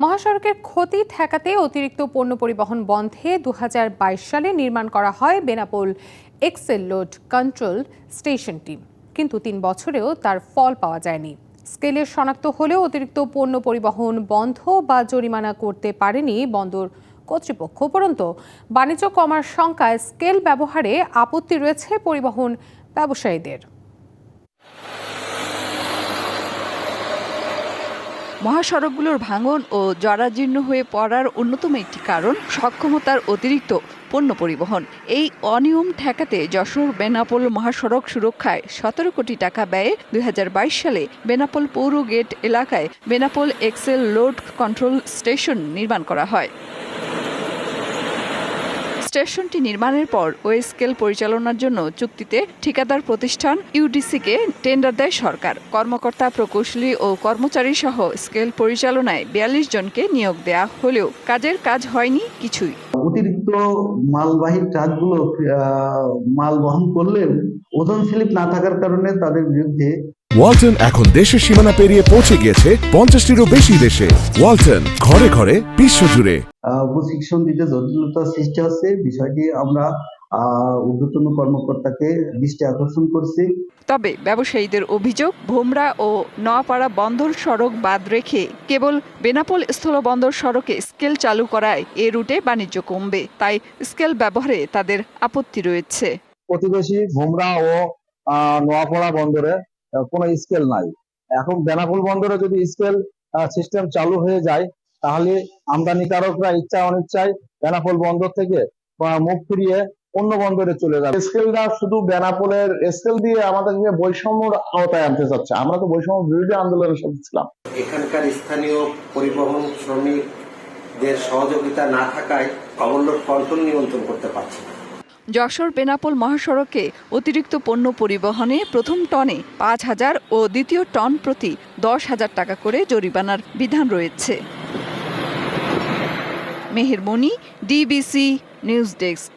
মহাসড়কের ক্ষতি ঠেকাতে অতিরিক্ত পণ্য পরিবহন বন্ধে ২০২২ সালে নির্মাণ করা হয় বেনাপোল এক্সেল লোড কন্ট্রোল স্টেশনটি, কিন্তু ৩ বছরেও তার ফল পাওয়া যায়নি। স্কেলের শনাক্ত হলেও অতিরিক্ত পণ্য পরিবহন বন্ধ বা জরিমানা করতে পারেনি বন্দর কর্তৃপক্ষ। উপরন্তু বাণিজ্য কমার শঙ্কায় স্কেল ব্যবহারে আপত্তি রয়েছে পরিবহন ব্যবসায়ীদের। মহাসড়কগুলোর ভাঙন ও জরাজীর্ণ হয়ে পড়ার অন্যতম একটি কারণ সক্ষমতার অতিরিক্ত পণ্য পরিবহন। এই অনিয়ম ঠেকাতে যশোর বেনাপোল মহাসড়ক সুরক্ষায় ১৭ কোটি টাকা ব্যয়ে ২০২২ সালে বেনাপোল পৌর গেট এলাকায় Benapole axle load control station নির্মাণ করা হয়। স্টেশনটি নির্মাণের পর ওই স্কেল পরিচালনার জন্য চুক্তিতে ঠিকাদার প্রতিষ্ঠান ইউডিসিকে টেন্ডার দেয় সরকার। কর্মকর্তা, প্রকৌশলী ও কর্মচারী সহ স্কেল পরিচালনায় ৪২ জনকে নিয়োগ দেয়া হলেও কাজের কাজ হয়নি কিছুই। অতিরিক্ত মালবাহী ট্রাকগুলো মাল বহন করলে ওজন স্লিপ না থাকার কারণে তাদের বিরুদ্ধে ওয়ালটন এখন দেশের সীমানা পেরিয়ে পৌঁছে গিয়েছে ৫০টিরও বেশি দেশে। ওয়ালটন, ঘরে ঘরে বিশ্বজুড়ে। প্রশিক্ষণ দিতে জটিলতা সৃষ্টি হচ্ছে, বিষয়টি আমরা ঊর্ধ্বতন কর্মকর্তাকে দৃষ্টি আকর্ষণ করছি। তবে ব্যবসায়ীদের অভিযোগ, ভোমরা ও নোয়াপাড়া বন্দর সড়ক বাদ রেখে কেবল বেনাপোল স্থলবন্দর সড়কে স্কেল চালু করায় এ রুটে বাণিজ্য কমবে, তাই স্কেল ব্যবহারে তাদের আপত্তি রয়েছে। প্রতিবেশী ভোমরা ও নোয়াপাড়া বন্দরে কোনো স্কেল নাই। এখন বেনাপোল বন্দরে যদি স্কেল সিস্টেম চালু হয়ে যায়, তাহলে আমদানিকারকরা ইচ্ছা অনিচ্ছায় বেনাপোল বন্দর থেকে মুখ ফিরিয়ে অন্য বন্দরে চলে যাবে। স্কেলটা শুধু বেনাপোলের স্কেল দিয়ে আমাদেরকে বৈষম্যর আওতায় আনতে চাচ্ছে। আমরা তো বৈষম্য বিরোধী আন্দোলনের সাথে ছিলাম। এখানকার স্থানীয় পরিবহন শ্রমিকদের সহযোগিতা না থাকায় ওভারলোড কন্ট্রোল নিয়ন্ত্রণ করতে পারছে না। যশোর বেনাপোল মহাসড়কে অতিরিক্ত পণ্য পরিবহনে প্রথম টনে ৫,০০০ ও দ্বিতীয় টন প্রতি ১০,০০০ টাকা করে জরিমানার বিধান রয়েছে। মেহের মনি, ডিবিসি নিউজ ডেস্ক।